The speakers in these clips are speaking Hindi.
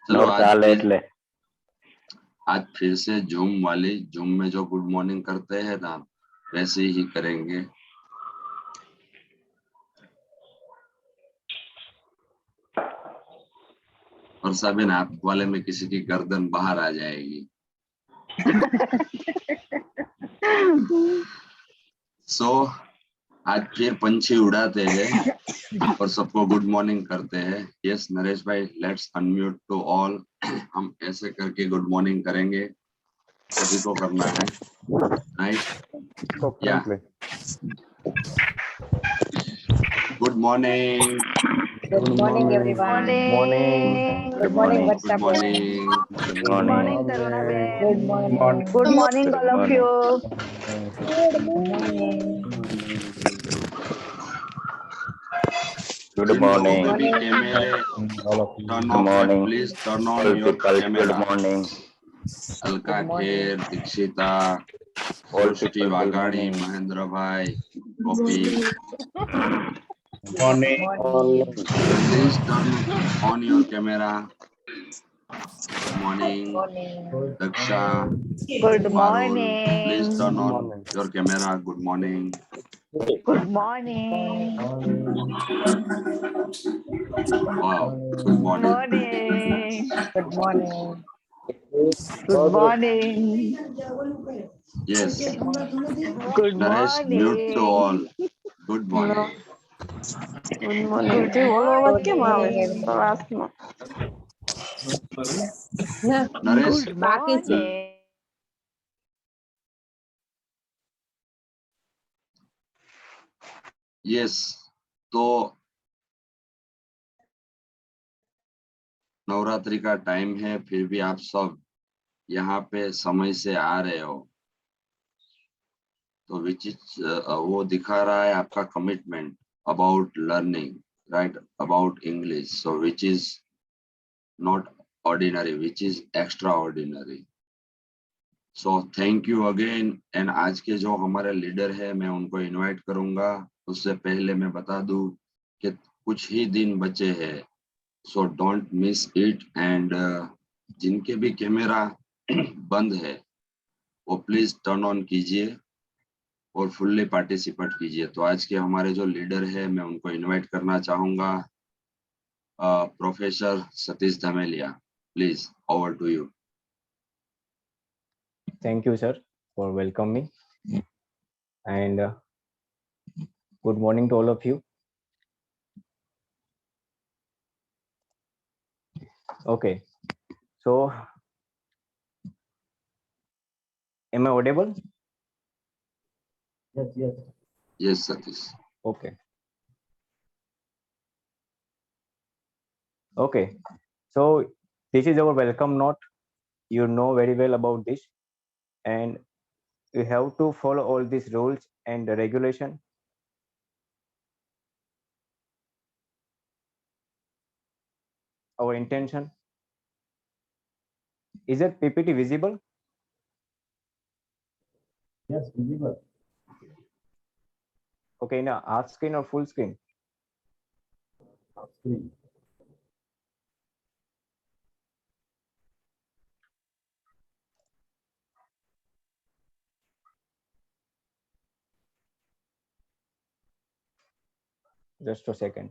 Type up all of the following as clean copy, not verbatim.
चलो आज फिर से जूम में जो गुड मॉर्निंग करते हैं ना वैसे ही करेंगे। और साबिन आप वाले में किसी की गर्दन बाहर आ जाएगी। आज फिर पंछी उड़ाते हैं और सबको गुड मॉर्निंग करते हैं। यस नरेश भाई, लेट्स अनम्यूट टू ऑल। हम ऐसे करके गुड मॉर्निंग करेंगे, सभी को करना है, राइट? या good morning. Good morning, everyone. Good morning, Varsha. Good morning. Good morning, Taruna Ben. Good morning. Good morning, all of you. Good morning. Good morning. जिन लोगों के भी कैमरे टर्न ऑफ है, please turn on your Good camera. morning. Alka Good morning. Kher, Dikshita, All Srishti people, good Waghadi, morning. Mahendra भाई, Gopi, Good morning. Please turn on your camera. Good morning. Morning. Daksha, Good Parul, please morning. Turn on your camera. Good morning. Good morning. Wow, good morning. Morning. Good morning. Good morning. Yes Good Naresh, mute to morning. All. Good morning. Good morning. Good જે ઓલો અવાજ Good કેમ આવે morning, everyone. પ્રવાસનો? Naresh, Good morning. यस तो नवरात्रि का टाइम है, फिर भी आप सब यहाँ पे समय से आ रहे हो, तो विच इज वो दिखा रहा है आपका commitment about learning, right, about English. So which is not ordinary, which is extra ordinary. So thank you again. And आज के जो हमारे लीडर है मैं उनको इनवाइट करूंगा। उससे पहले मैं बता दूं कि कुछ ही दिन बचे हैं, so don't miss it. And जिनके भी कैमरा बंद है वो प्लीज टर्न ऑन कीजिए और फुल्ली पार्टिसिपेट कीजिए। तो आज के हमारे जो लीडर है मैं उनको इनवाइट करना चाहूंगा। Professor Satish Dhameliya, please over to you. Thank you, sir, for welcoming me. And good morning to all of you. Okay, so am I audible? Yes, Satish. Okay. Okay, so this is our welcome note. You know very well about this, and you have to follow all these rules and the regulation. Our intention is that PPT visible? Yes, visible. Okay, now half screen or full screen? Half screen. Just a second.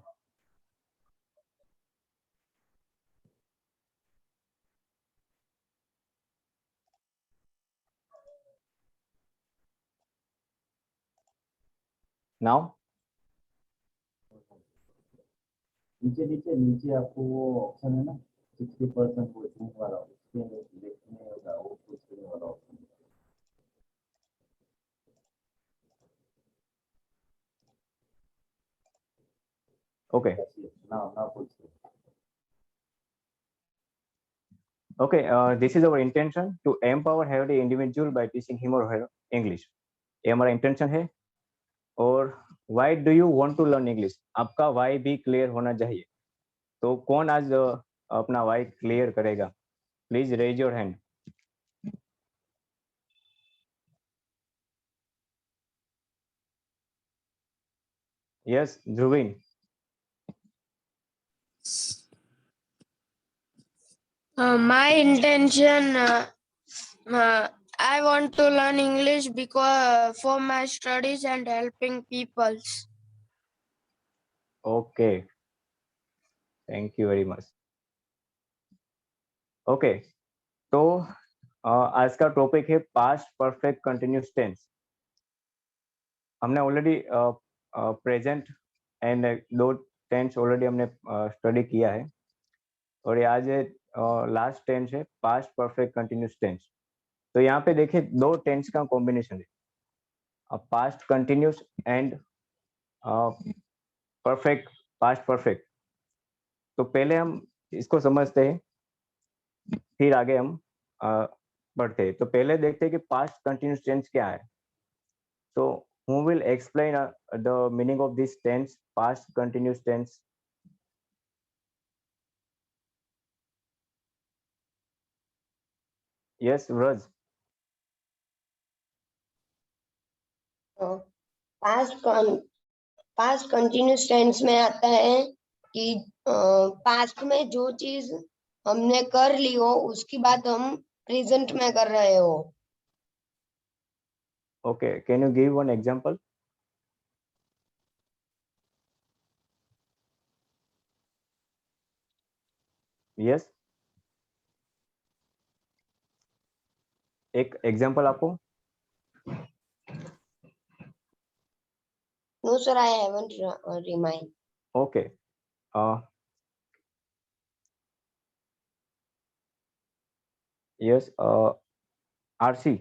Now? नीचे नीचे नीचे आपको वो ऑप्शन है ना 60% वोटिंग वाला, उसके देखने होगा वो पूछने वाला ऑप्शन। Okay. Now पूछिए। Okay, this is our intention to empower every individual by teaching him or her English. ये हमारा intention है। और why do you want to learn English? आपका why भी clear होना चाहिए। तो कौन आज अपना why clear करेगा? Please raise your hand. Yes, Dhruvin. My intention, I want to learn English because for my studies and helping peoples. Okay, thank you very much. Okay, तो आज का टॉपिक है पास्ट परफेक्ट कंटिन्यूस टेंस। हमने ऑलरेडी प्रेजेंट एंड दो टेंस ऑलरेडी हमने स्टडी किया है और ये आज लास्ट टेंस है पास्ट परफेक्ट कंटिन्यूस टेंस। तो यहाँ पे देखिए दो टेंस का कॉम्बिनेशन है, past continuous and perfect past perfect. तो पहले हम इसको समझते हैं फिर आगे हम बढ़ते हैं। तो पहले देखते हैं कि पास्ट कंटिन्यूस टेंस क्या है। तो who will explain the meaning of this tense, past continuous tense? Yes, Raj. Past continuous tense में आता है कि पास्ट में जो चीज हमने कर ली हो उसकी बात हम प्रेजेंट में कर रहे हो। Okay, can you give one example? Yes. एक एग्जांपल आपको? No sir, I haven't remind. Okay. Yes. RC.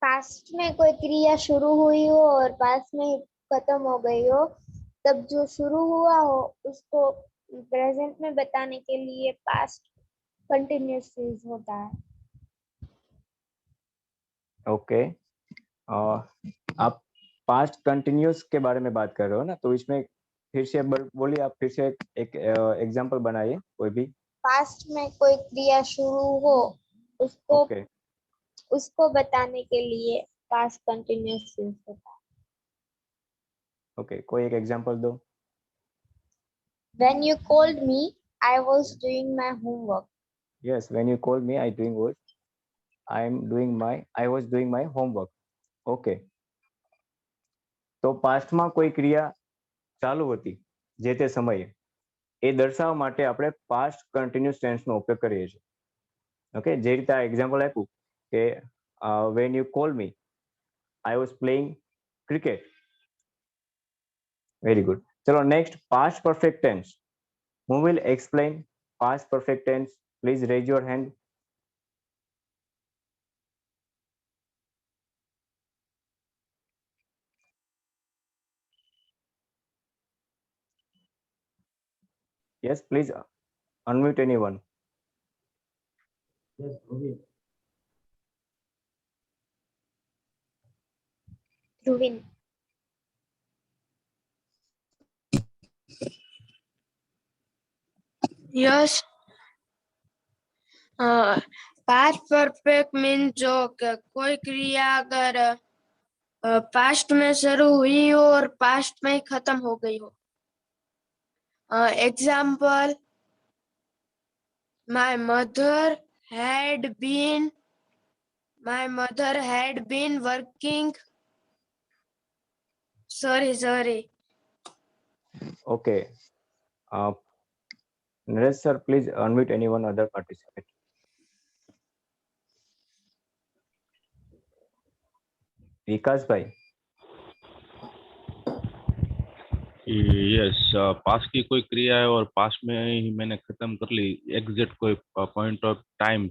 Past में कोई क्रिया शुरू हुई हो और पास्ट में खत्म हो गई हो, तब जो शुरू हुआ हो उसको प्रेजेंट में बताने के लिए पास्ट कंटिन्यूअस यूज होता है। ओके, आप पास्ट कंटिन्यूस के बारे में बात कर रहे हो ना, तो इसमें फिर से बोलिए, आप फिर से एक एग्जांपल बनाइए कोई भी। पास्ट में कोई क्रिया शुरू हो उसको okay. उसको बताने के लिए पास्ट कंटिन्यूअस यूज होता है। ओके, कोई एक एग्जांपल दो। When you called me, I was doing my homework. Yes, when you called me, I was doing my homework. Okay. તો પાસ્ટમાં કોઈ ક્રિયા ચાલુ હતી જે તે સમયે, એ દર્શાવવા માટે આપણે પાસ્ટ કન્ટિન્યુઅસ ટેન્સનો ઉપયોગ કરીએ છીએ। ઓકે, જે રીતે આ એક્ઝામ્પલ આપ્યું કે when you called me, I was playing cricket. Very good. ચલો next, past perfect tense. Who will explain past perfect tense? Please raise your hand. Yes, please unmute anyone. Yes, Rohit. Ruvin. Yes. Past perfect mean जो कोई क्रिया अगर पास्ट में शुरू हुई हो और पास्ट में खत्म हो गई हो। Example, my mother had been working. Sorry. Okay. Naresh sir, please unmute anyone other participant. विकास भाई। यस, पास्ट की कोई क्रिया है और पास्ट में ही मैंने खत्म कर ली, एग्जैक्ट कोई पॉइंट ऑफ टाइम,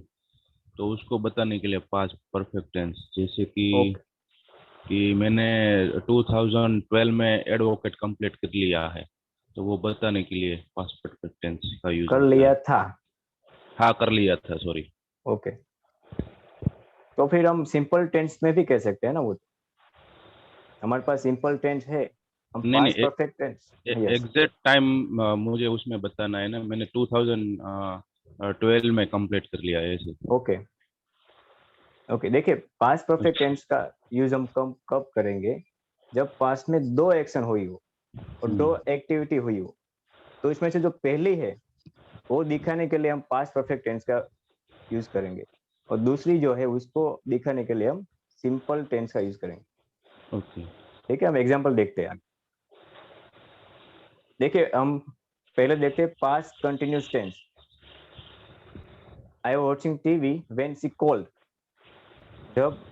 तो उसको बताने के लिए पास्ट परफेक्ट टेंस। जैसे कि मैंने 2012 में एडवोकेट कंप्लीट कर लिया है, तो वो बताने के लिए पास्ट परफेक्ट टेंस का यूज कर लिया था। हाँ, कर लिया था, सॉरी। ओके, तो फिर हम सिंपल टेंस में भी कह सकते हैं ना, वो हमारे पास सिंपल टेंस है, हम past perfect tense exact time मुझे उसमें बताना है ना, मैंने 2012 में कंप्लीट कर लिया है ऐसे। ओके, देखिए पास्ट परफेक्ट टेंस का यूज हम कब करेंगे, जब पास्ट में दो एक्शन हुई हो और दो एक्टिविटी हुई हो। तो इसमें से जो पहली है वो दिखाने के लिए हम पास्ट परफेक्ट टेंस का यूज करेंगे, और दूसरी जो है उसको दिखाने के लिए हम सिंपल टेंस का यूज करेंगे। ओके। ठीक है, हम एग्जांपल देखते हैं। देखिए, हम पहले देखते हैं past continuous tense. I was watching TV when she called. जब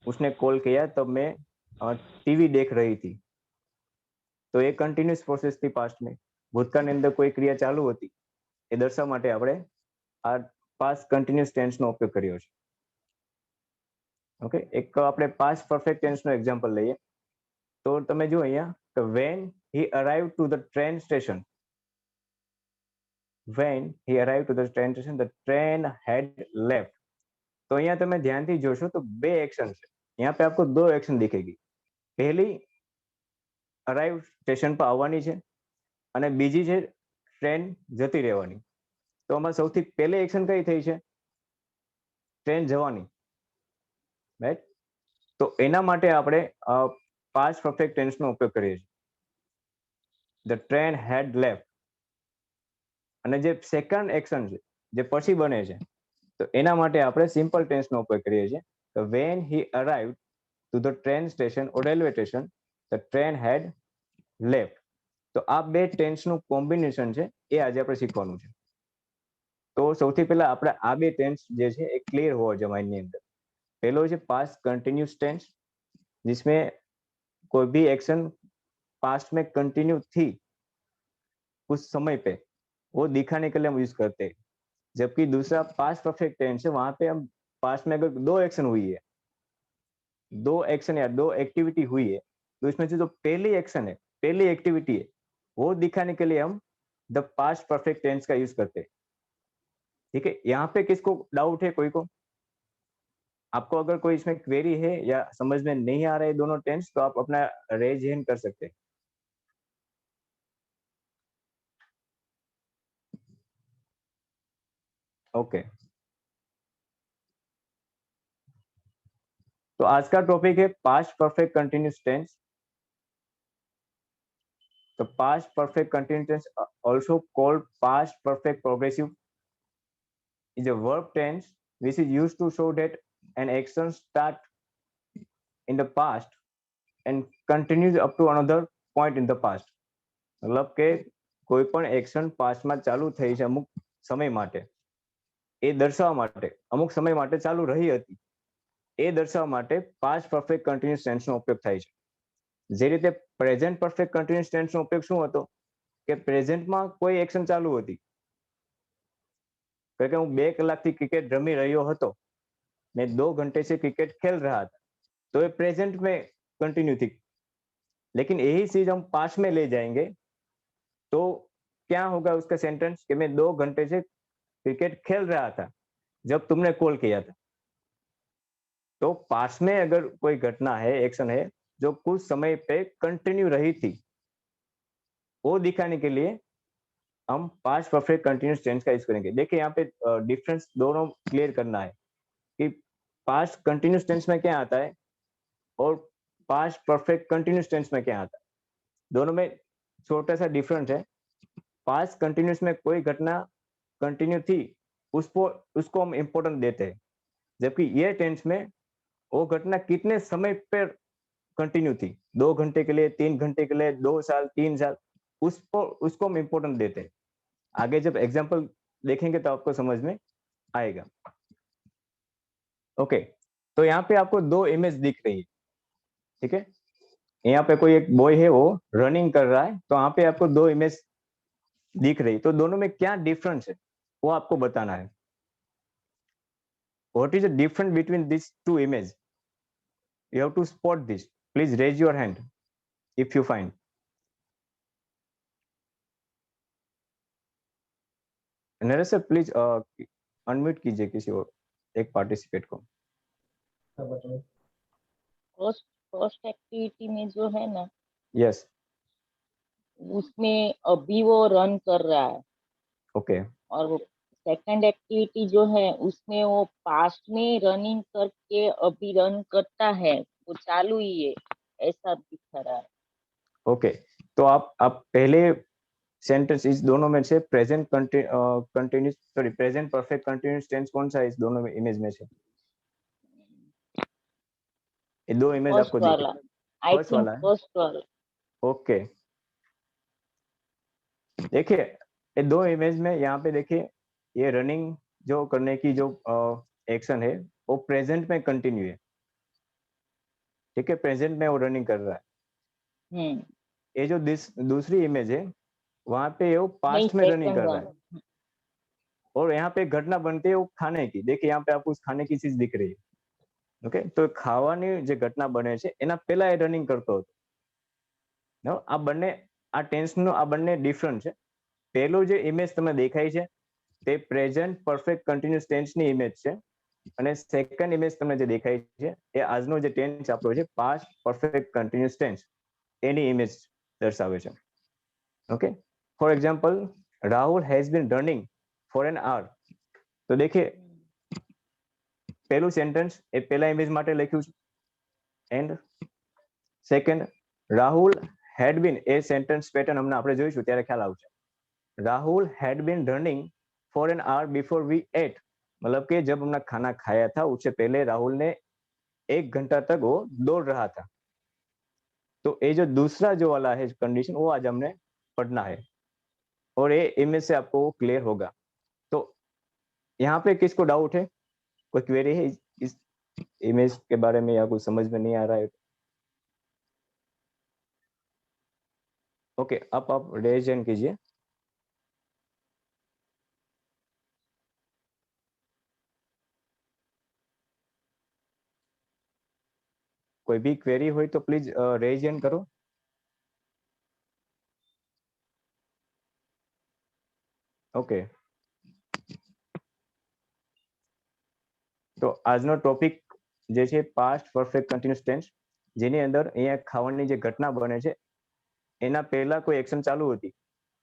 उसने कॉल किया तब मैं टीवी देख रही थी। तो ये कंटिन्यूस प्रोसेस थी पास्ट में। ભૂતકાળની અંદર કોઈ ક્રિયા ચાલુ હતી એ દર્શાવવા માટે આપણે આ પાસ્ટ કન્ટિન્યુઅસ ટેન્સનો ઉપયોગ કર્યો છે. ઓકે, એક આપણે પાસ્ટ પરફેક્ટ ટેન્સનો એક્ઝામ્પલ લઈએ. તો તમે જો અહીંયા કે when he arrived to the train station, when he arrived to the train station the train had left. तो અહીંયા તમે ધ્યાનથી જોશો તો બે એક્શન છે. यहाँ पे आपको दो एक्शन दिखेगी. पहली અરાઇવ સ્ટેશન પર આવવાની છે અને બીજી છે ટ્રેન જતી રહેવાની. તો આમાં સૌથી પહેલી એક્શન કઈ થઈ છે? ટ્રેન જવાની, રાઈટ? તો એના માટે આપણે પાસ્ટ પરફેક્ટ ટેન્સનો ઉપયોગ કરીએ છીએ. The train had left. અને જે સેકન્ડ એક્શન છે જે પછી બને છે તો એના માટે આપણે સિમ્પલ ટેન્સનો ઉપયોગ કરીએ છીએ. તો when he arrived to the train station or railway station the train had left. તો આ બે ટેન્સનું કોમ્બિનેશન છે એ આજે આપણે શીખવાનું છે. તો સૌથી પહેલા આપણે આ બે ટેન્સ જે છે એ ક્લિયર હોવા જોઈએ માઇન્ડની અંદર. पहलो है पास्ट कंटिन्यूस टेंस, जिसमें कोई भी एक्शन पास्ट में कंटिन्यू थी उस समय पे, वो दिखाने के लिए हम यूज करते हैं. जबकि दूसरा पास्ट परफेक्ट टेंस है, वहां पे हम पास्ट में अगर दो एक्शन हुई है, दो एक्शन या दो एक्टिविटी हुई है, तो इसमें से जो पहली एक्शन है, पहली एक्टिविटी है, वो दिखाने के लिए हम द पास्ट परफेक्ट टेंस का यूज करते हैं. ठीक है, यहाँ पे किसको डाउट है? कोई को? आपको अगर कोई इसमें क्वेरी है या समझ में नहीं आ रहे दोनों टेंस, तो आप अपना रेज हैंड कर सकते हैं. ओके, तो आज का टॉपिक है पास्ट परफेक्ट कंटिन्यूस टेंस. तो past perfect continuous tense, also called past perfect progressive, is a verb tense which is used to show that an action start in the past and continues up to another point in the past. मतलब કે કોઈ પણ એક્શન પાસ્ટમાં ચાલુ થઈ છે અમુક સમય માટે, એ દર્શાવવા માટે, અમુક સમય માટે ચાલુ રહી હતી એ દર્શાવવા માટે પાસ્ટ પરફેક્ટ કન્ટિન્યુઅસ ટેન્સનો ઉપયોગ થાય છે. જે રીતે પ્રેઝન્ટ પરફેક્ટ કન્ટિન્યુઅસ ટેન્સનો ઉપયોગ શું હતો કે પ્રેઝન્ટમાં કોઈ એક્શન ચાલુ હતી, કે હું 2 કલાકથી ક્રિકેટ રમી રહ્યો હતો, मैं 2 घंटे से क्रिकेट खेल रहा था, तो ये प्रेजेंट में कंटिन्यू थी. लेकिन यही चीज हम पास्ट में ले जाएंगे तो क्या होगा उसका सेंटेंस कि मैं 2 घंटे से क्रिकेट खेल रहा था जब तुमने कॉल किया था. तो पास्ट में अगर कोई घटना है, एक्शन है जो कुछ समय पे कंटिन्यू रही थी, वो दिखाने के लिए हम पास्ट परफेक्ट कंटिन्यूअस टेंस का यूज करेंगे. देखिए यहाँ पे डिफरेंस दोनों क्लियर करना है कि पास्ट कंटिन्यूअस टेंस में क्या आता है और पास्ट परफेक्ट कंटिन्यूअस टेंस में क्या आता है. दोनों में छोटा सा डिफरेंस है. पास्ट कंटिन्यूअस में कोई घटना कंटिन्यू थी, उसको हम इम्पोर्टेंट देते हैं, जबकि ये टेंस में वो घटना कितने समय पर कंटिन्यू थी, 2 घंटे के लिए, 3 घंटे के लिए, 2 साल, 3 साल, उसको हम इम्पोर्टेंट देते हैं. आगे जब एग्जाम्पल देखेंगे तो आपको समझ में आएगा. ओके, तो यहाँ पे आपको 2 इमेज दिख रही है. ठीक है, यहाँ पे कोई एक बॉय है वो रनिंग कर रहा है, तो यहाँ पे आपको 2 इमेज दिख रही है. तो दोनों में क्या डिफरेंस है वो आपको बताना है. What is the difference between these 2 images? You have to spot this. Please raise your hand if you find. Naresh sir please unmute कीजिए किसी और एक पार्टिसिपेट को. फर्स्ट एक्टिविटी में जो है ना, यस, उसमें अभी वो रन कर रहा है. ओके, और वो सेकंड एक्टिविटी जो है उसमें वो पास्ट में रनिंग करके अभी रन करता है, वो चालू ही है, ऐसा दिख रहा है. ओके. तो आप पहले सेंटेंस इस दोनों में से present continuous sorry present perfect continuous tense कौन सा है इस दोनों में इमेज में से? ये दो इमेज फर्स्ट आपको दिख वाला, आई फर्स्ट थिंक वाला है। फर्स्ट वाला। ओके, देखिए ये दो इमेज में यहाँ पे देखिए ये रनिंग जो करने की जो एक्शन है वो प्रेजेंट में कंटिन्यू है, ठीक है, प्रेजेंट में वो रनिंग कर रहा है। ये जो दूसरी इमेज है वहां पे वो नहीं, पास्ट में रनिंग सेकंड कर रहा है वाला। और यहाँ पे घटना बनती है वो खाने की। देखिए यहाँ पे आपको उस खाने की चीज दिख रही है, ओके, तो ખાવાની જે ઘટના બને છે એના પહેલા એ રનિંગ કરતો હતો। નો આ બંને આ ટેન્સ નો આ બંને ડિફરન્ટ છે। પહેલું જે ઇમેજ તમને દેખાય છે તે પ્રેઝન્ટ પરફેક્ટ કન્ટિન્યુઅસ ટેન્સ ની ઇમેજ છે અને સેકન્ડ ઇમેજ તમને જે દેખાય છે એ આજનો જે ટેન્સ આપણો છે પાસ્ટ પરફેક્ટ કન્ટિન્યુઅસ ટેન્સ એની ઇમેજ દર્શાવે છે। Okay, for example Rahul has been running for an hour. तो देखिए પહેલું સેન્ટેન્સ એ પહેલા ઇમેજ માટે લખ્યું છે and second Rahul had been એ સેન્ટેન્સ પેટર્ન હમણાં આપણે જોઈશું ત્યારે ખ્યાલ આવશે। Rahul had been running for an hour before we ate, मतलब कि जब हमने खाना खाया था उससे पहले राहुल ने 1 घंटा तक वो दौड़ रहा था। तो ये जो दूसरा जो वाला है कंडीशन वो आज हमने पढ़ना है और ये इमेज से आपको क्लियर होगा। तो यहाँ पे किसको डाउट है, कोई क्वेरी है इस इमेज के बारे में या कुछ समझ में नहीं आ रहा है? ओके, आप रेज हैंड कीजिए। कोई भी क्वेरी हो तो प्लीज रेज हैंड करो। ओके, तो આજનો ટોપિક જે છે પાસ્ટ પરફેક્ટ કન્ટિન્યુઅસ ટેન્સ, જેની અંદર અહીંયા ખાવાની જે ઘટના બને છે એના પહેલા કોઈ એક્શન ચાલુ હતી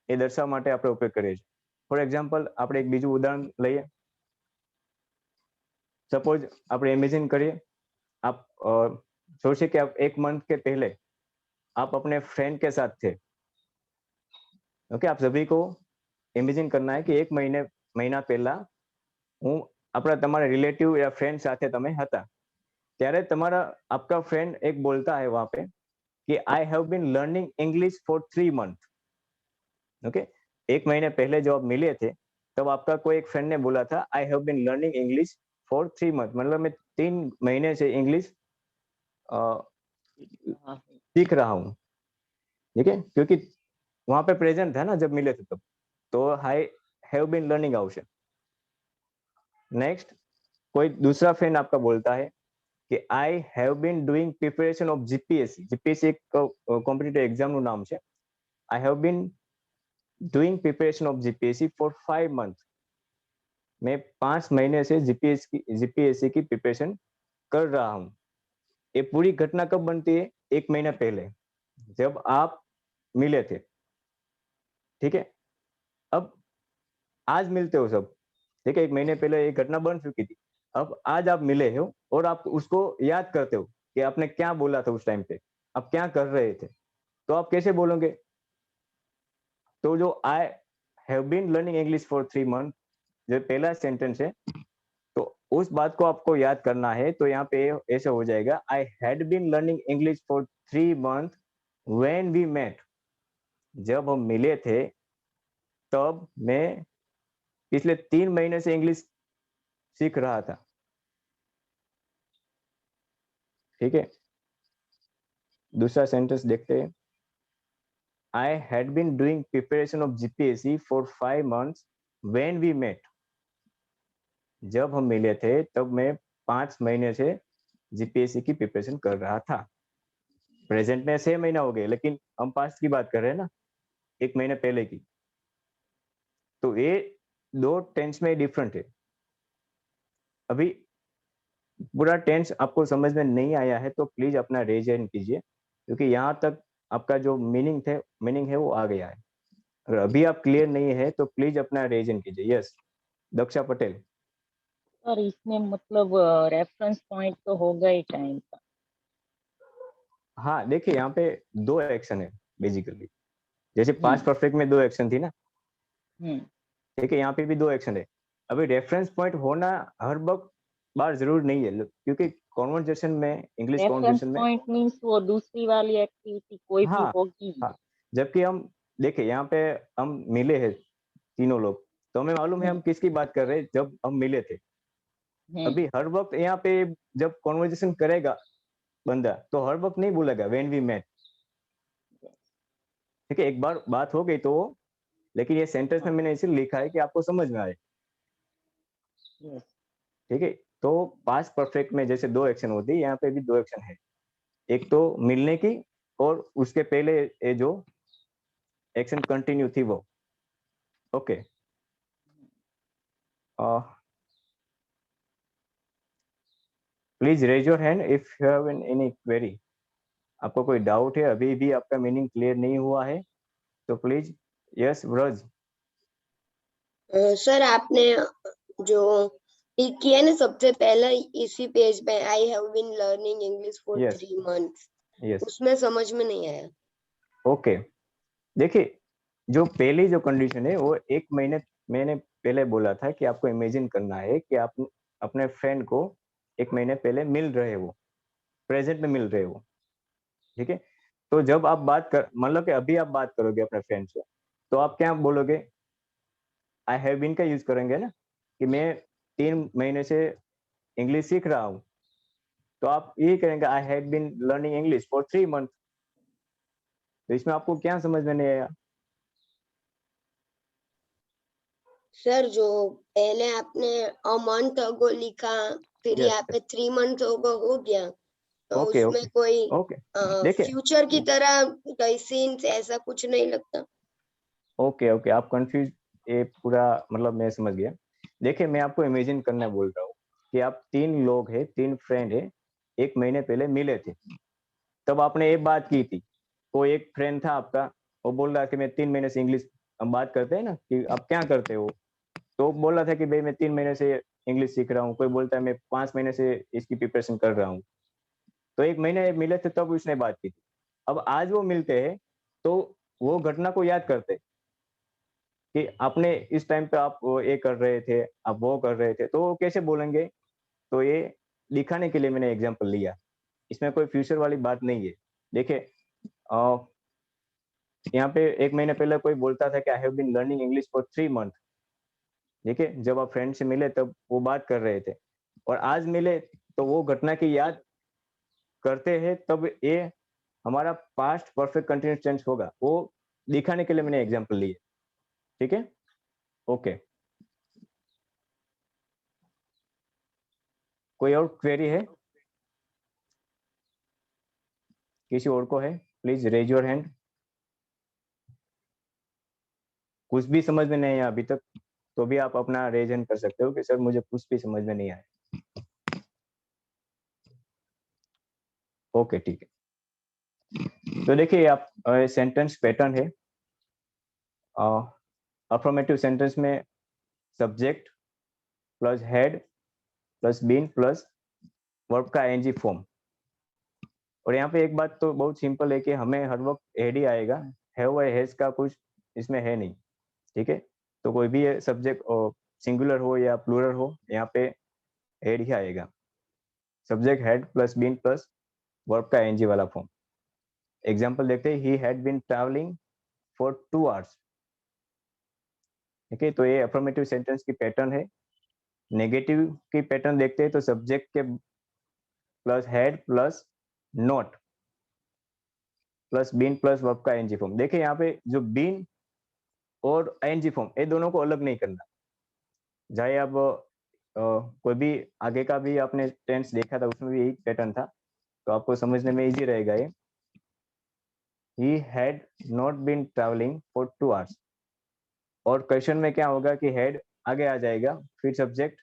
એ દર્શાવવા માટે આપણે ઉપયોગ કરીએ છીએ। ફોર એક્ઝામ્પલ આપણે એક બીજું ઉદાહરણ લઈએ। સપોઝ આપણે ઇમેજિન કરીએ आप सोचिए कि आप 1 मंथ के पहले आप अपने फ्रेंड के साथ थे। ओके, आप सभी को इमेजिन करना है कि 1 महीना पहला હું આપણા તમારા રિલેટિવ या फ्रेंड સાથે તમે હતા ત્યારે તમારા आपका फ्रेंड एक बोलता है वहां पे कि I have been learning English for 3 month. Okay, 1 महीने पहले जब आप मिले थे तब आपका कोई एक फ्रेंड ने बोला था I have been learning English for 3 month, मतलब मैं 3 महीने से इंग्लिश सीख रहा हूँ। ठीक है, क्योंकि वहां पे प्रेजेंट था ना जब मिले थे तब, तो आई हैव बीन लर्निंग आवश्यक। नेक्स्ट, कोई दूसरा फ्रेंड आपका बोलता है कि I have been doing preparation of GPSC. GPSC एक कॉम्पिटिटिव एग्जाम નું નામ છે। I have been doing preparation of GPSC for 5 month. मैं 5 महीने से जीपीएससी की प्रिपरेशन कर रहा हूँ। ये पूरी घटना कब बनती है? 1 महीना पहले जब आप मिले थे। ठीक है, अब आज मिलते हो सब, ठीक है, 1 महीने पहले ये घटना बन चुकी थी। अब आज आप मिले हो और आप उसको याद करते हो कि आपने क्या बोला था उस टाइम पे, आप क्या कर रहे थे, तो आप कैसे बोलोगे? तो जो I have been learning English for 3 month जो पहला सेंटेंस है, तो उस बात को आपको याद करना है। तो यहाँ पे ऐसे हो जाएगा I had been learning English for 3 month when we met. जब हम मिले थे तब मैं पिछले 3 महीने से इंग्लिश सीख रहा था। ठीक है, दूसरा सेंटेंस देखते हैं। I had been doing preparation of GPSC for 5 months when we met. जब हम मिले थे तब मैं 5 महीने से जीपीएससी की प्रिपरेशन कर रहा था। प्रेजेंट में 6 महीना हो गए, लेकिन हम पास्ट की बात कर रहे हैं ना, 1 महीने पहले की। तो ये दो टेंस में डिफरेंट है। अभी पूरा टेंस आपको समझ में नहीं आया है तो प्लीज अपना रेज हैंड कीजिए, क्योंकि यहाँ तक आपका जो मीनिंग है वो आ गया है। अगर अभी आप क्लियर नहीं है तो प्लीज अपना रेज हैंड कीजिए। यस, दक्षा पटेल। सर इसमें मतलब रेफरेंस पॉइंट तो होगा ही टाइम का। हाँ, देखिए यहाँ पे 2 एक्शन है बेसिकली। जैसे पास्ट परफेक्ट में 2 एक्शन थी ना, हम्म, ठीक है, यहाँ पे भी 2 एक्शन है। अभी रेफरेंस पॉइंट होना हर वक्त बार जरूर नहीं है, क्योंकि कॉन्वर्जेशन में, इंग्लिश रेफरेंस कॉन्वर्जेशन में, पॉइंट मीन्स वो दूसरी वाली एक्टिविटी कोई भी हाँ होगी। हाँ, जबकि हम देखिए यहाँ पे हम मिले हैं तीनों लोग, तो हमें मालूम है हम किसकी बात कर रहे हैं जब हम मिले थे। अभी हर वक्त यहाँ पे जब कॉन्वर्जेशन करेगा बंदा, तो हर वक्त नहीं बोलेगा व्हेन वी मेट, ठीक है, एक बार बात हो गई तो, लेकिन ये सेंटेंस में मैंने इसे लिखा है कि आपको समझ में आए, Yes. ठीक है। तो पास्ट परफेक्ट में जैसे 2 एक्शन होती है, यहाँ पे भी 2 एक्शन है, एक तो मिलने की, और उसके पहले ये जो एक्शन कंटिन्यू थी वो। Okay, please raise your hand if you have any query. आपको कोई डाउट है, अभी भी आपका मीनिंग क्लियर नहीं हुआ है, तो प्लीज। यस ब्रज। सर आपने जो टिक किया ना सबसे पहले इसी पेज पे, I have been learning English for Yes. 3 months, yes, उसमें समझ में नहीं आया। ओके। देखिए, जो पहली जो कंडीशन है वो 1 महीने मैंने पहले बोला था कि आपको इमेजिन करना है कि आप अपने फ्रेंड को 1 महीने पहले मिल रहे हो, प्रेजेंट में मिल रहे हो, ठीक है। तो जब आप बात कर, मतलब कि अभी आप बात करोगे अपने फ्रेंड से, तो आप क्या बोलोगे? आई हैव बीन का यूज करेंगे ना, कि मैं 3 महीने से इंग्लिश सीख रहा हूँ, तो आप यही करेंगे I have been learning English for 3 month. तो इसमें आपको क्या समझ में नहीं आया? सर जो पहले आपने अ मंथ अगो लिखा, फिर Yes, यहाँ पे 3 मंथ अगो हो गया, तो ओके उसमें ओके कोई ओके, देखिए, फ्यूचर की तरह कई सीन्स ऐसा कुछ नहीं लगता। ओके ओके, आप कंफ्यूज, ये पूरा मतलब मैं समझ गया। देखिए, मैं आपको इमेजिन करना बोल रहा हूँ कि आप 3 लोग हैं, 3 फ्रेंड है, 1 महीने पहले मिले थे, तब आपने ये बात की थी। कोई एक फ्रेंड था आपका, वो बोल रहा था कि मैं 3 महीने से इंग्लिश, हम बात करते हैं ना कि आप क्या करते हो, तो बोल रहा था कि भाई मैं 3 महीने से इंग्लिश सीख रहा हूँ, कोई बोलता है मैं 5 महीने से इसकी प्रिपरेशन कर रहा हूँ। तो 1 महीने मिले थे तब उसने बात की थी। अब आज वो मिलते हैं, तो वो घटना को याद करते हैं कि आपने इस टाइम पे आप वो ये कर रहे थे, आप वो कर रहे थे, तो वो कैसे बोलेंगे? तो ये दिखाने के लिए मैंने एग्जांपल लिया, इसमें कोई फ्यूचर वाली बात नहीं है। देखिए, यहाँ पे 1 महीने पहले कोई बोलता था कि I have been learning English for 3 month, ठीक है, जब आप फ्रेंड से मिले तब वो बात कर रहे थे, और आज मिले तो वो घटना की याद करते हैं, तब ये हमारा पास्ट परफेक्ट कंटिन्यूअस टेंस होगा। वो दिखाने के लिए मैंने एग्जांपल लिए, ठीक है। ओके, कोई और क्वेरी है? किसी और को है? Please raise your hand. कुछ भी समझ में नहीं आया अभी तक, तो भी आप अपना रेज हैंड कर सकते हो कि सर मुझे कुछ भी समझ में नहीं आया। ओके, ठीक है। तो देखिए, आप सेंटेंस पैटर्न है, अफर्मेटिव सेंटेंस में subject plus had plus been plus verb का आईएनजी फॉर्म। और यहाँ पे एक बात तो बहुत सिंपल है कि हमें हर वक्त हेड ही आएगा, हैव या हैज का कुछ इसमें है नहीं, ठीक है। तो कोई भी सब्जेक्ट सिंगुलर हो या प्लूरल हो, यहाँ पे हेड ही आएगा। Subject had plus been plus verb का आईएनजी वाला फॉर्म। एग्जांपल देखते हैं, he had been travelling for 2 hours, ठीक है। तो ये अफर्मेटिव सेंटेंस की पैटर्न है। नेगेटिव की पैटर्न देखते हैं, तो सब्जेक्ट के plus had plus not plus been plus verb का आईएनजी फॉर्म। देखिए, यहाँ पे जो बीन और आईएनजी फॉर्म, ये दोनों को अलग नहीं करना। चाहे अब कोई भी आगे का भी आपने टेंस देखा था, उसमें भी यही पैटर्न था, तो आपको समझने में इजी रहेगा ये। He had not been traveling for 2 hours, और क्वेश्चन में क्या होगा कि हेड आगे आ जाएगा, फिर सब्जेक्ट,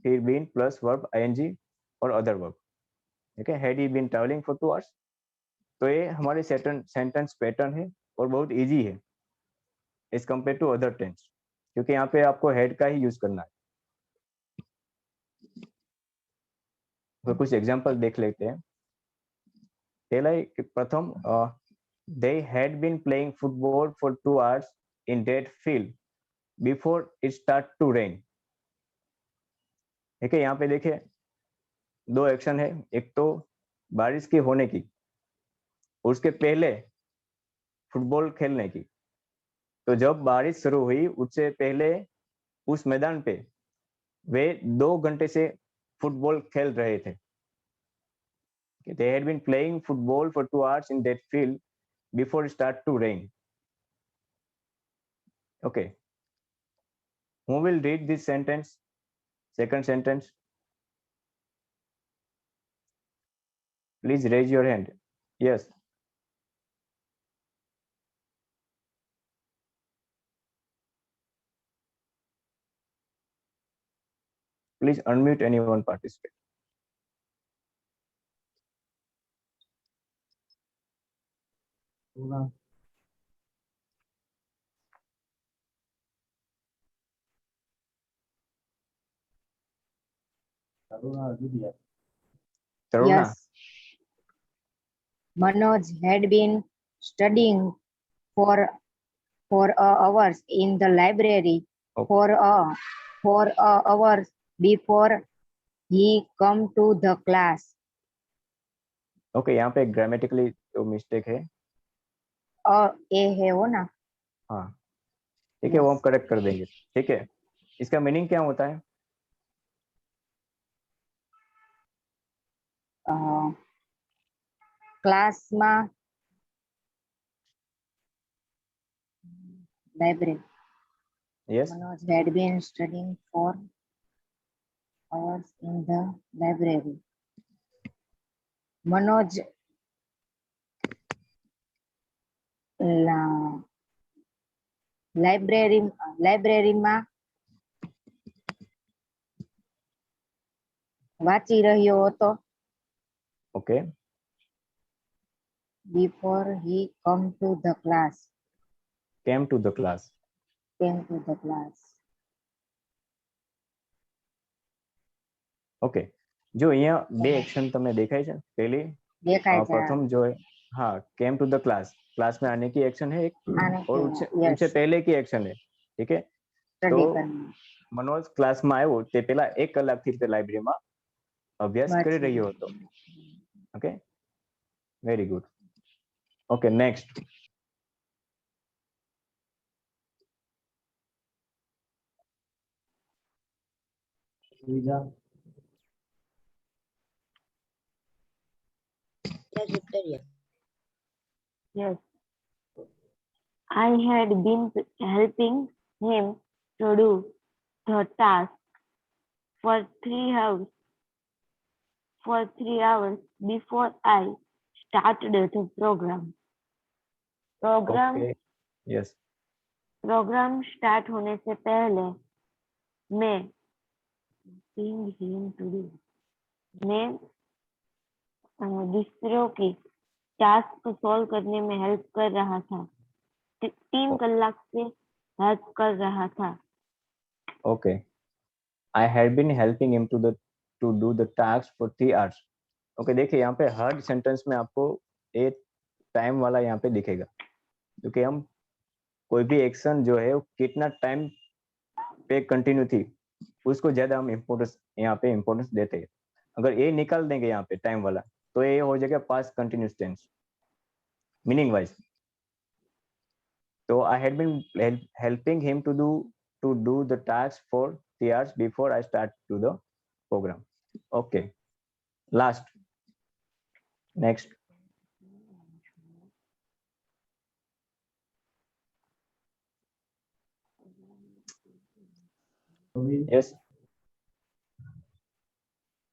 फिर बीन प्लस वर्ब आईएनजी और अदर वर्ब, ठीक है। Had he been travelling for 2 hours. तो ये हमारे सेंटेंस पैटर्न है और बहुत इजी है as compare to other tense, क्योंकि यहाँ पे आपको हेड का ही यूज करना है। तो कुछ एग्जांपल देख लेते हैं। पहला प्रथम, they had been playing football for 2 hours in that field before it started to rain. ठीक है, यहाँ पे देखिए 2 एक्शन है, एक तो बारिश की होने की, उसके पहले फुटबॉल खेलने की। तो जब बारिश शुरू हुई उससे पहले उस मैदान पे वे 2 घंटे से फुटबॉल खेल रहे थे। They had been playing football for 2 hours in that field before it started to rain. Okay. Who will read this sentence? Second sentence. Please raise your hand. Yes. Please unmute anyone participate. Taruna. Yes. Manoj had been studying for hours in the library Okay. for hours before he come to the class. Okay, यहाँ पे ग्रामेटिकली तो मिस्टेक है। ए है वो ना। हाँ, ठीक है, वो हम करेक्ट कर देंगे। ठीक है, इसका मीनिंग क्या होता है? क्लास में library. Yes. Manoj had been studying for hours in the library. Manoj library માં વાંચી રહ્યો હતો. Okay. Before he come to the class. Came to the class. Came to the class. Okay. जो અહીંયા બે એક્શન તમને દેખાય છે, પહેલી પ્રથમ जो है, हाँ, came to the class, class में आने की एक्शन है एक, और उससे पहले की एक्शन है। ठीक है, तो मनोज क्लास में આવ્યો તે પહેલા 1 કલાકથી તે લાઇબ્રેરીમાં અભ્યાસ કરી રહ્યો હતો। Okay, very good. Okay, next. Yes. I had been helping him to do the task for 3 hours. For 3 hours before I started the program. Okay. Yes. Program start होने से पहले मैं दूसरों की टास्क सॉल्व करने में हेल्प कर रहा था। 3 कलाक से हेल्प कर रहा था। Okay. I had been helping him to do the task for 3 hours. Okay, देखिए यहाँ पे हर सेंटेंस में आपको एक टाइम वाला यहाँ पे दिखेगा, क्योंकि हम कोई भी एक्शन जो है वो कितना टाइम पे कंटिन्यू थी उसको ज्यादा हम इम्पोर्टेंस यहाँ पे इम्पोर्टेंस देते हैं। अगर ये निकाल देंगे यहाँ पे टाइम वाला तो ये हो जाएगा past continuous tense meaning wise. तो I had been helping him to do the task for 3 hours before I start to the program. Okay, last, next. Yes.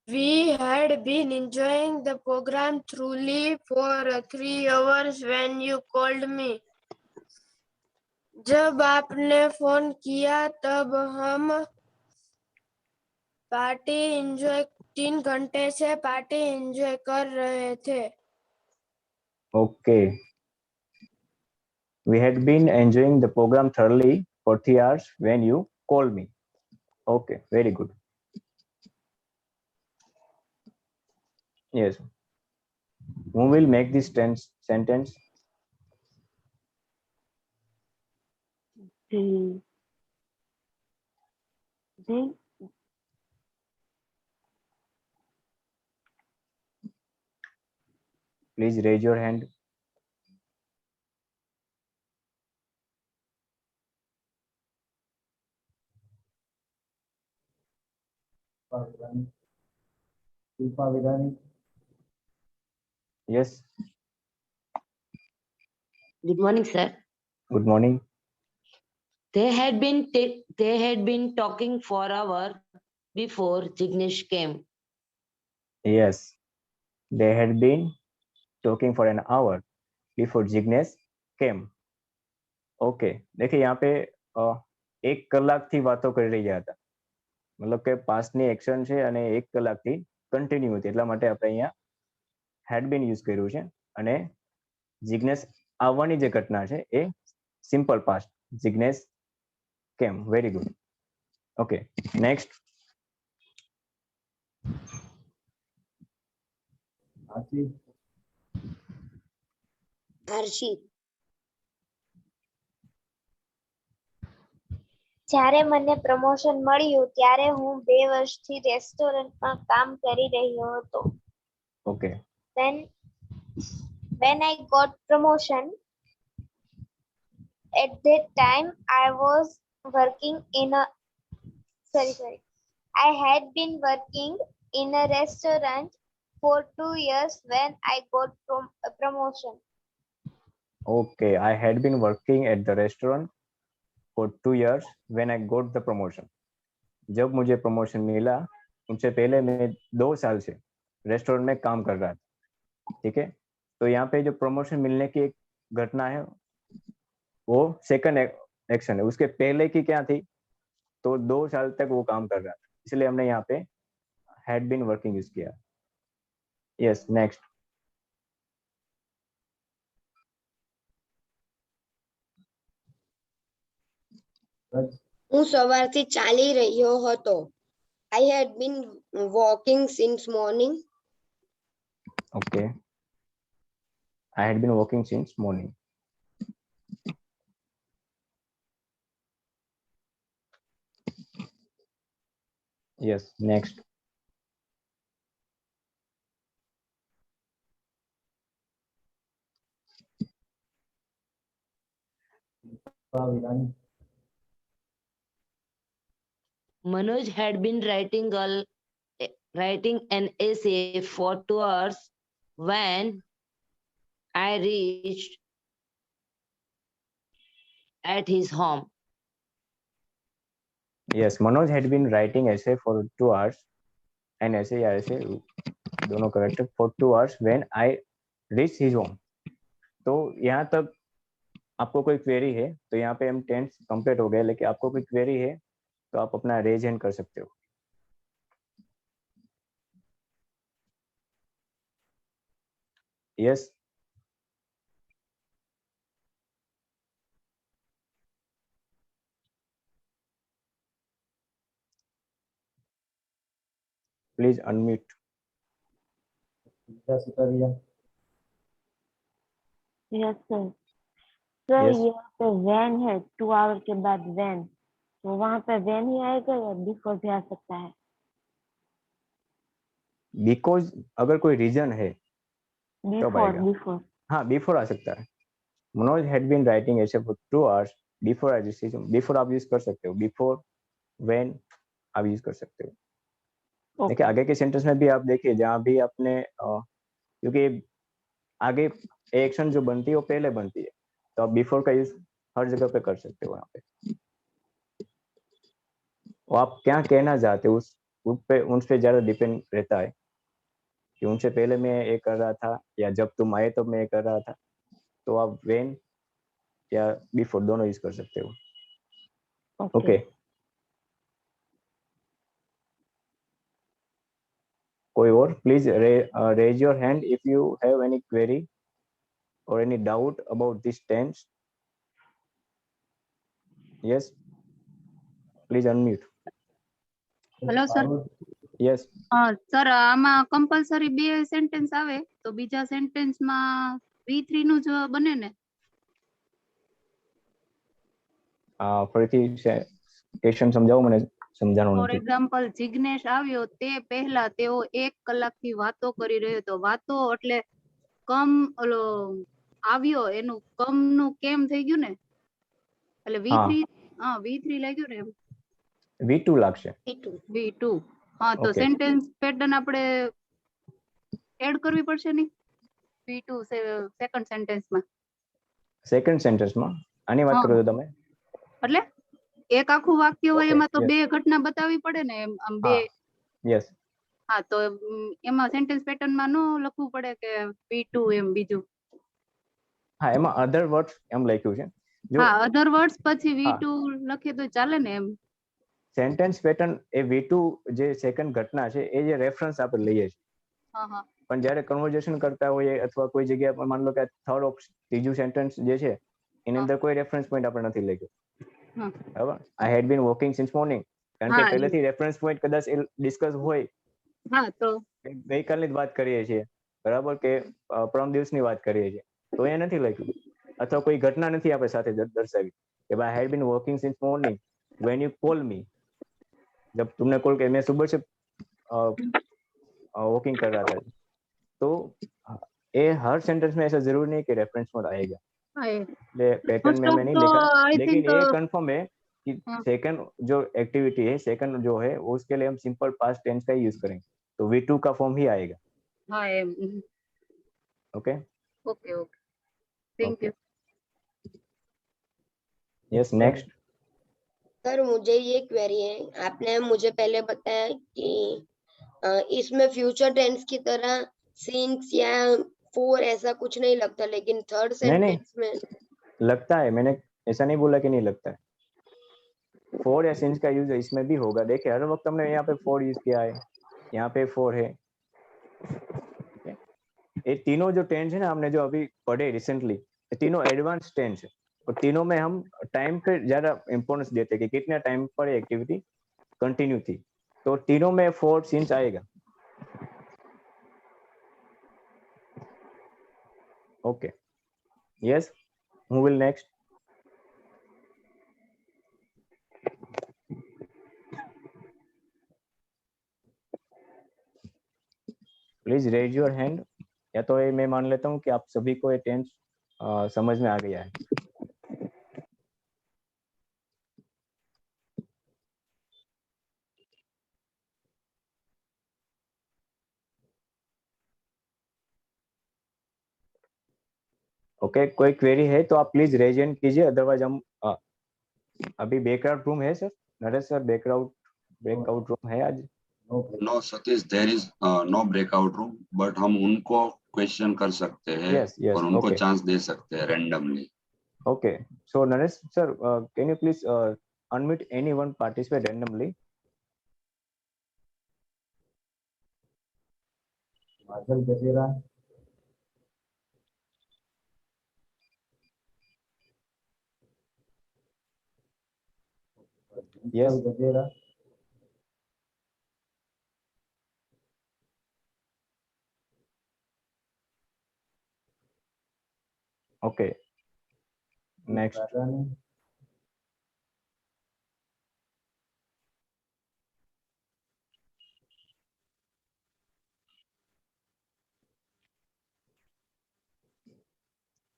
We had been enjoying the program thoroughly for 3 hours when you called me. जब आपने फोन किया तब हम पार्टी एंजॉय 3 घंटे से पार्टी एंजॉय कर रहे थे। Okay. We had been enjoying the program thoroughly for 3 hours when you called me. Okay, very good. Yes. Who will make this sentence? They, they, Please raise your hand. Shilpa Vidhani. Yes. Good morning, sir. Good morning. They had been talking for hours before Jignesh came. Yes. They had been talking for an hour before Jignesh came. Okay. देखिए यहाँ पे 1 કલાકથી વાતો કરી રહ્યા હતા, મતલબ કે પાસ્ટની એક્શન છે અને 1 કલાકથી કન્ટિન્યુ હતી, એટલા માટે આપણે અહીંયા had been યુઝ કર્યું છે. અને જિગ્નેશ આવવાની જે ઘટના છે એ સિમ્પલ પાસ્ટ, જિગ્નેશ કેમ. Very good. Okay, next. Aashi. Harshit. જ્યારે મને પ્રમોશન મળ્યું ત્યારે હું 2 વર્ષથી રેસ્ટોરન્ટમાં કામ કરી રહ્યો હતો. Okay. When I got promotion, at that time I was working in a I had been working in a restaurant for 2 years when I got a promotion. Okay, I had been working at the restaurant for 2 years when I got the promotion. जब मुझे प्रमोशन मिला उनसे पहले मैं 2 साल से रेस्टोरेंट में काम कर रहा था. ठीक है, तो यहाँ पे जो प्रमोशन मिलने की एक घटना है वो सेकंड एक्शन है. उसके पहले की क्या थी, तो 2 साल तक वो काम कर रहा था, इसलिए हमने यहाँ पे had been working यूज किया. Yes, next. હું સવારથી ચાલી રહ્યો હતો. I had been walking since morning. Okay, I had been walking since morning. Yes, next. Shilpa Vidhani. Manoj had been writing an essay for 2 hours when I reached at his home. Yes, Manoj had been writing essay for 2 hours, and essay या essay दोनों correct, for 2 hours when I reached his home. तो यहाँ तक आपको कोई क्वेरी है तो यहाँ पे हम टेंस कंप्लीट हो गए, लेकिन आपको कोई क्वेरी है तो आप अपना रेज हैंड कर सकते हो. Yes. Please unmute. Vidya Sutariya. Yes sir. Sir Yes. यहाँ पे वैन है, 2 आवर के बाद वैन, तो वहाँ पे वैन ही आएगा या बिफोर भी आ सकता है? बिकॉज अगर कोई रीजन है तब बिफोर आएगा. बिफोर हाँ, बिफोर आ सकता है. मनोज हैड बीन राइटिंग ऐसे for 2 hours before I receive. Before आप यूज कर सकते हो, बिफोर व्हेन आप यूज कर सकते हो. देखिए आगे के सेंटेंस में भी आप देखिए जहाँ भी आपने क्योंकि आगे एक्शन जो बनती है वो पहले बनती है, तो आप बिफोर का यूज हर जगह पे कर सकते हो. यहाँ पे वो आप क्या कहना चाहते हो उस पे ज्यादा डिपेंड रहता है कि उनसे पहले मैं ये कर रहा था या जब तुम आए तब मैं ये कर रहा था, तो आप व्हेन या बिफोर दोनों यूज कर सकते हो. ओके. कोई और please raise your hand if you have any query or any doubt about this tense. Yes, please unmute. Hello sir. Yes. Sir આમાં કમ્પલસરી 2 સેન્ટેન્સ આવે તો બીજા સેન્ટેન્સમાં V3 નું જ બને ને? ફરીથી ક્વેશ્ચન સમજાવો મને, સમજાણો ફોર નથી. એક્ઝામ્પલ જિગ્નેશ આવ્યો તે પહેલા તેઓ 1 કલાકથી વાતો કરી રહ્યો હતો. વાતો એટલે કમ ઓલો આવ્યો એનું કમ નું કેમ થઈ ગયું ને, એટલે V3 V3 લાગ્યું ને એમ. V2 લાગશે. V2 હા, તો Okay. સેન્ટેન્સ પેટર્ન આપણે એડ કરવી પડશે ની V2 સેકન્ડ સેન્ટેન્સમાં. સેકન્ડ સેન્ટેન્સમાં આની વાત કરો છો તમે? એટલે એક આખું વાક્ય હોય Okay, એમાં તો yes. 2 ઘટના બતાવવી પડે ને એમ, આમ 2. યસ. હા, તો એમાં સેન્ટેન્સ પેટર્નમાં નો લખવું પડે કે V2 એમ બીજું. હા, એમાં અધર વર્ડ્સ એમ લખ્યું છે. જો હા, અધર વર્ડ્સ પછી V2 લખીએ તો ચાલે ને એમ. સેન્ટેન્સ પેટર્ન એ V2 જે સેકન્ડ ઘટના છે એ જે રેફરન્સ આપણે લઈએ છીએ. હા હા. પણ જ્યારે કન્વર્ઝેશન કરતા હોઈએ અથવા કોઈ જગ્યાએ પર માન લો કે થર્ડ ઓપ્શન ત્રીજું સેન્ટેન્સ જે છે એની અંદર કોઈ રેફરન્સ પોઈન્ટ આપણે નથી લખ્યો. બરાબર, આઈ had been walking since morning, કારણ કે પહેલેથી રેફરન્સ પોઈન્ટ કદાચ એ ડિસ્કસ હોય. હા, તો ગઈકાલની જ વાત કરીએ છીએ, બરાબર, કે પરમ દિવસની વાત કરીએ છીએ, તો એ નથી લખ્યું. અથવા કોઈ ઘટના નથી આપણે સાથે દર્શાવી કે ભાઈ I had been walking since morning when you call me, जब तुमने कॉल किया मैं सुबह से वॉकिंग कर रहा था. तो ये हर सेंटेंस में ऐसा जरूर नहीं कि रेफरेंस मोड आएगा. पैटर्न में हमने नहीं लिखा, लेकिन ये कंफर्म है कि सेकंड जो एक्टिविटी है, सेकंड जो है उसके लिए हम सिंपल पास्ट टेंस का ही यूज करेंगे, तो V2 का फॉर्म ही आएगा. हाँ, okay okay okay, thank you. Yes, next. Sir मुझे ये क्वेरी है, आपने मुझे पहले बताया कि इसमें फ्यूचर टेंस की तरह सिंस या फॉर ऐसा कुछ नहीं लगता, लेकिन थर्ड सेंटेंस में लगता है. मैंने ऐसा नहीं बोला कि नहीं लगता है. फॉर या सिंस का यूज इसमें भी होगा. देखिए हर वक्त हमने यहाँ पे फॉर यूज किया है, यहाँ पे फॉर है. ये तीनों जो टेंस है ना हमने जो अभी पढ़े रिसेंटली, ये तीनों एडवांस टेंस है और तीनों में हम टाइम पे ज्यादा इंपॉर्टेंस देते हैं कि कितने टाइम पर एक्टिविटी कंटिन्यू थी. तो तीनों में फॉर सिंस आएगा. Okay, yes, who will next? Please raise your hand. या तो ये मैं मान लेता हूँ कि आप सभी को ये टेंस समझ में आ गया है. ओके, कोई क्वेरी है तो आप प्लीज रेज हैंड कीजिए, अदरवाइज हम अभी बैकआउट रूम है sir, Naresh sir, breakout room है आज? No Satish, there is no breakout room, but हम उनको क्वेश्चन कर सकते हैं. Yes, yes, और उनको okay. चांस दे सकते हैं randomly. Okay, so Naresh sir, can you please unmute any one participant randomly? Marcel Gajera. Yes. Gajera. Okay. Next.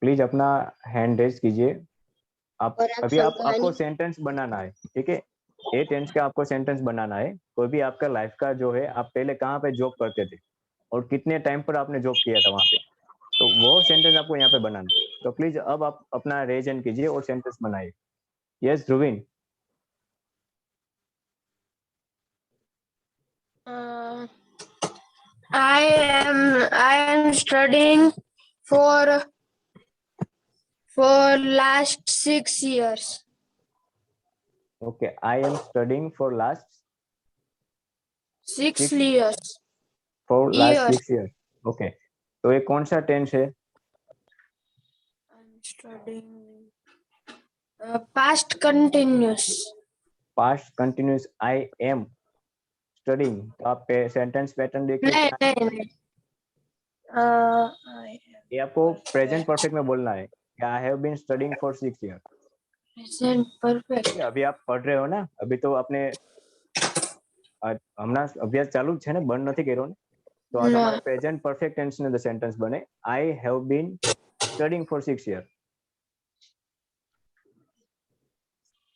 Please अपना हैंड रेज कीजिए. आप अभी आपको सेंटेंस बनाना है, ठीक है? ए टेंस का आपको सेंटेंस बनाना है. कोई भी आपका लाइफ का जो है, आप पहले कहाँ पे जॉब करते थे और कितने टाइम पर आपने जॉब किया था वहां पे, तो वो सेंटेंस आपको यहाँ पे बनाना है. तो प्लीज अब आप अपना रेज हैंड कीजिए और सेंटेंस बनाइए. Yes ध्रुवीन. I am studying for last 6 years. Okay, I am studying for last 6 years. For last 6 years. Okay, तो ये कौन सा टेंस है? I'm studying past continuous. Past continuous. I am studying. तो आप सेंटेंस पैटर्न देखिए. नहीं. ये आपको प्रेजेंट परफेक्ट में बोलना है. I have been studying for 6 years. Present perfect अभी आप पढ़ रहे हो ना, अभी तो आपने હમણાં અભ્યાસ ચાલુ જ છે ને, બંધ નથી કર્યો ને? તો આ તમારે પ્રેઝન્ટ પરફેક્ટ ટેન્સ નું સેન્ટેન્સ બને. I have been studying for 6 years.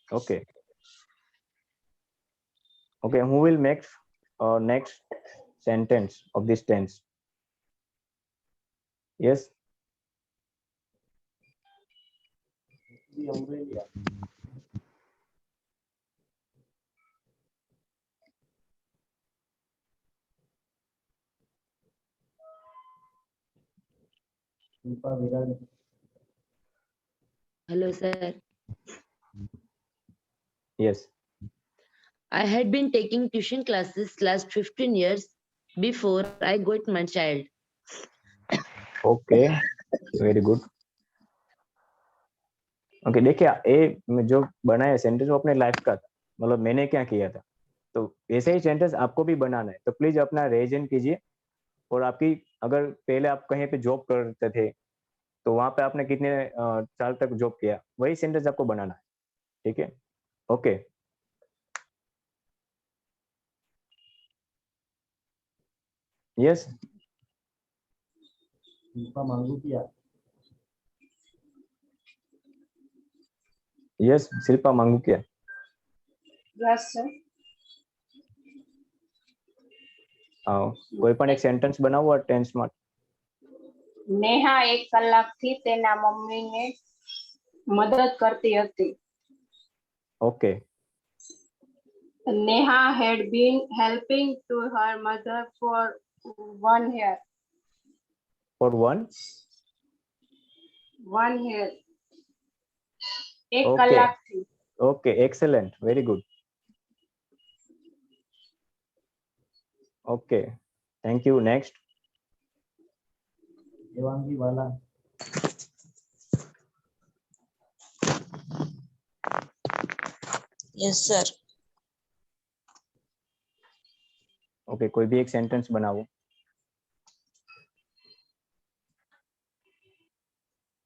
Okay. Okay, who will make next sentence of this tense? Yes. Hello, sir. Yes. I had been taking tuition classes last 15 years before I got my child. Okay, very good. Okay देखिए, ये जो बनाया सेंटेंस वो अपने लाइफ का था, मतलब मैंने क्या किया था, तो ऐसे ही सेंटेंस आपको भी बनाना है. तो प्लीज अपना रेजन कीजिए. और आपकी अगर पहले आप कहीं पे जॉब करते थे तो वहां पे आपने कितने साल तक जॉब किया, वही सेंटेंस आपको बनाना है. ठीक है. ओके. यस. मांगू किया. यस, शिल्पा मांगू क्या? Yes sir. કોઈ પણ એક સેન્ટેન્સ બનાવો આ ટેન્સ માં. નેહા 1 કલાકથી તેના મમ્મીને મદદ કરતી હતી. Okay. Neha had been helping to her mother for 1 year. For 1 year. 1 Okay. કલાકથી. Okay, excellent, very good. Okay, thank you. Next. Devangi वाला. Yes sir. Okay, कोई भी एक सेंटेंस बनाओ.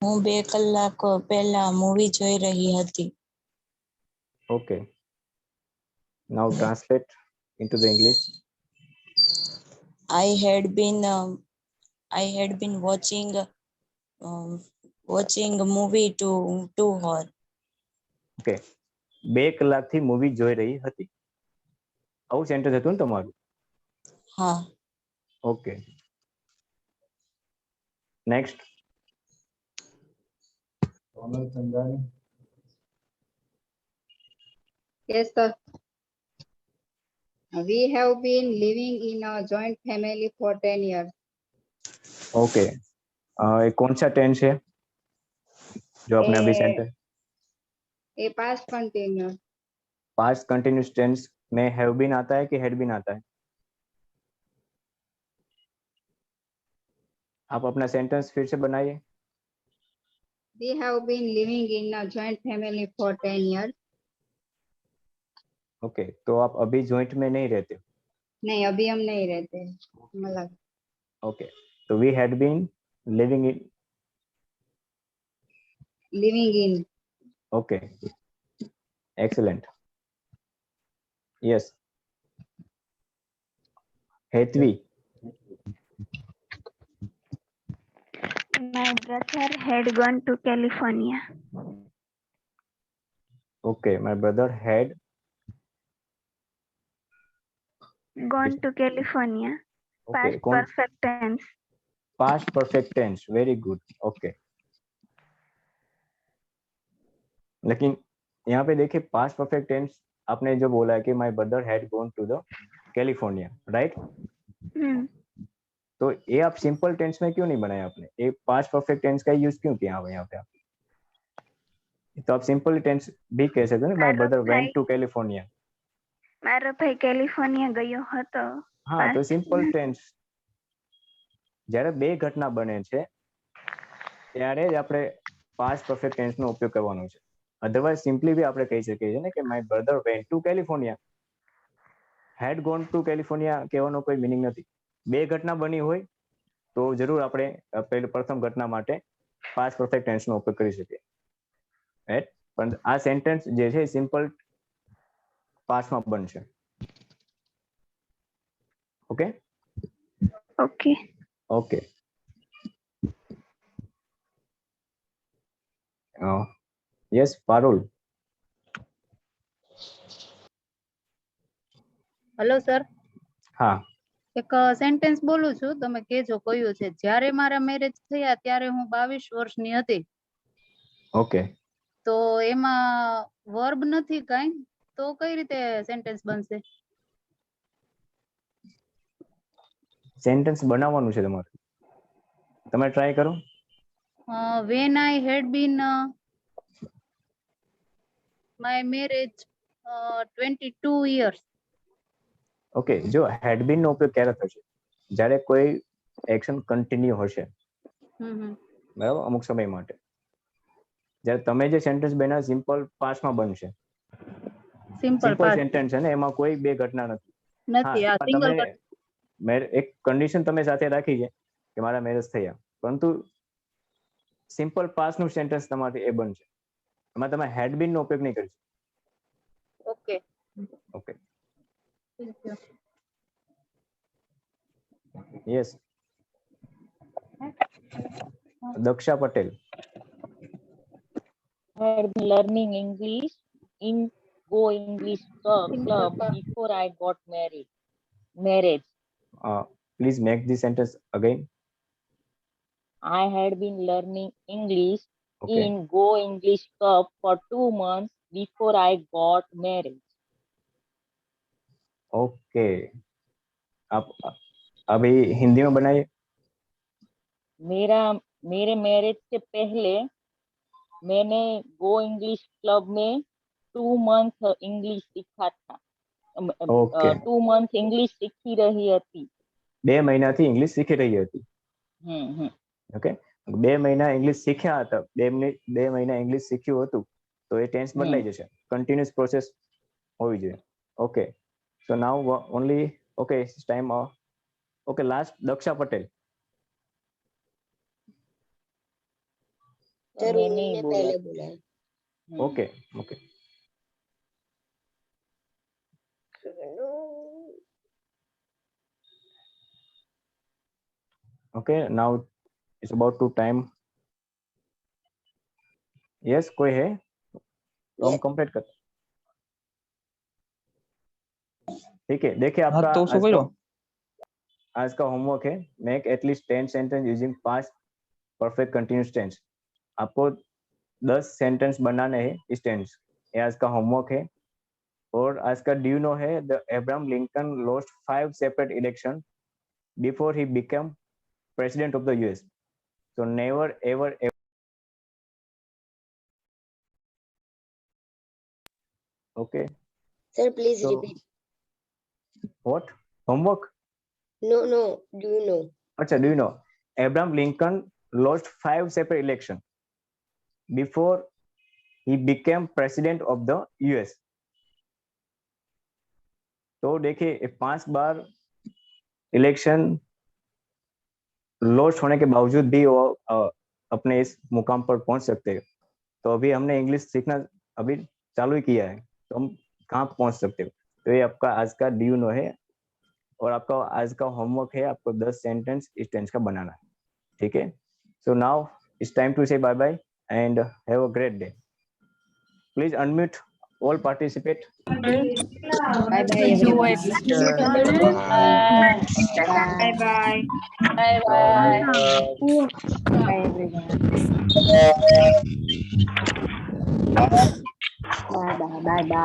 હું 2 કલાક પહેલા મૂવી જોઈ રહી હતી. Okay. Now translate into the English. I had been watching a movie to her. Okay. 2 કલાકથી મૂવી જોઈ રહી હતી. આવું સેન્ટેન્સ હતું ને તમારું? હા. Okay. Next. Sonal Chandani. Yes sir. We have been living in a joint family for 10 years. Okay. ये कौन सा टेंस है जो आपने अभी सेंटेंस? ये past continuous. Past continuous tense में हैव बीन आता है कि हैड बीन आता है? आप अपना सेंटेंस फिर से बनाइए. We have been living in a joint family for 10 years. Okay, तो आप अभी जॉइंट में नहीं रहते? नहीं, अभी हम नहीं रहते. मतलब ओके, तो we had been living in. Okay, excellent. Yes. Hetvi. My brother had gone to California. Okay, my brother had gone to California. Okay, Past perfect tense. Past perfect tense, very good. Okay. लेकिन यहाँ पे देखिए पास्ट परफेक्ट टेंस आपने जो बोला है कि my brother had gone to the California, right? तो ये आप सिंपल टेंस में क्यों नहीं बनाया आपने? ये पास्ट परफेक्ट टेंस का यूज क्यों किया यहाँ पे आप? तो आप सिंपल टेंस भी कह सकते हो ना, my brother went to California. મારો ભાઈ કેલિફોર્નિયા ગયો હતો. હા, તો સિમ્પલ ટેન્સ. જ્યારે બે ઘટના બને છે ત્યારે જ આપણે પાસ્ટ પરફેક્ટ ટેન્સ નો ઉપયોગ કરવાનો છે. અધરવાઇઝ સિમ્પલી બી આપણે કહી શકીએ છીએ ને કે my brother went to California. Had gone to California કહેવાનો કોઈ મીનિંગ નથી. બે ઘટના બની હોય તો જરૂર આપણે પ્રથમ ઘટના માટે પાસ્ટ પરફેક્ટ ટેન્સ નો ઉપયોગ કરી શકીએ. રાઈટ? પણ આ સેન્ટેન્સ જે છે સિમ્પલ પાસ્ટમાં બનશે. Okay Okay. Okay. Yes Parul. Hello sir, હા એક સેન્ટેન્સ બોલું છું, તમે કેજો કયું છે. જ્યારે મારા મેરેજ થયા ત્યારે હું 22 વર્ષની હતી. ઓકે. તો એમાં વર્બ નથી કાંઈ, તો કઈ રીતે સેન્ટેન્સ બનશે? સેન્ટેન્સ બનાવવાનું છે તમારે, તમે ટ્રાય કરો. When I had been my marriage 22 years. Okay, જો હેડ બીન નો ઉપયોગ ક્યારે થશે? જ્યારે કોઈ એક્શન કન્ટિન્યુ હશે, બરાબર, અમુક સમય માટે. જ્યારે તમે જે સેન્ટેન્સ બનાવ્યા સિમ્પલ પાસ્ટમાં બનશે. સિમ્પલ સેન્ટેન્સ છે ને, એમાં કોઈ બે ઘટના નથી. નથી, આ સિંગલ એક કન્ડિશન તમે સાથે રાખી છે કે મારા મેરેજ થયા, પરંતુ સિમ્પલ પાસ્ટ નું સેન્ટેન્સ તમારે એ બનશે. એમાં તમે હેડ બીન નો ઉપયોગ નહીં કરી શકો. Okay okay. Yes, Daksha Patel. I had been learning English in Go English Club before I got married. Please make this sentence again. I had been learning English in Go English Club for 2 months before I got married. Okay, आप अभी हिंदी में बनाइए. मेरे मैरिज से पहले मैंने गो इंग्लिश क्लब में 2 मंथ इंग्लिश सीखा था. 2 मंथ इंग्लिश सीखी रही હતી. 2 મહિનાથી ઇંગ્લિશ શીખી રહી હતી. ઓકે, 2 મહિના ઇંગ્લિશ શીખ્યા હતા, 2 મહિના ઇંગ્લિશ શીખ્યું હતું, તો એ ટેન્સ બદલાઈ જશે. કન્ટિન્યુઅસ પ્રોસેસ હોવી જોઈએ. Okay, so now only okay time. Okay, last Daksha Patel. Okay okay. Okay, now it's about to time. Yes, कोई है तो हम कंप्लीट कर. ठीक है, देखिए आपका आज का होमवर्क है, make at least 10 sentence using past perfect continuous tense. आपको 10 सेंटेंस बनाने हैं इस टेंस. ये आज का होमवर्क है. और आज का डू यू नो है, the Abraham Lincoln lost 5 separate election before he become President of the US. So never ever. Okay. Sir, please repeat. What? Homework? No. Do you know? Acha, do you know? Abraham Lincoln lost 5 separate elections before he became President of the US. तो देखिए 5 बार इलेक्शन लॉस्ट होने के बावजूद भी वो अपने इस मुकाम पर पहुंच सकते हैं. तो अभी हमने इंग्लिश सीखना अभी चालू ही किया है, तो हम कहाँ पहुंच सकते हो. तो ये आपका आज का डू यू नो है, और आपका आज का होमवर्क है, आपको 10 सेंटेंस इस टेंस का बनाना है. ठीक है, so now it's time to say bye bye and have a great day. Please unmute all participate. Bye bye. Bye bye.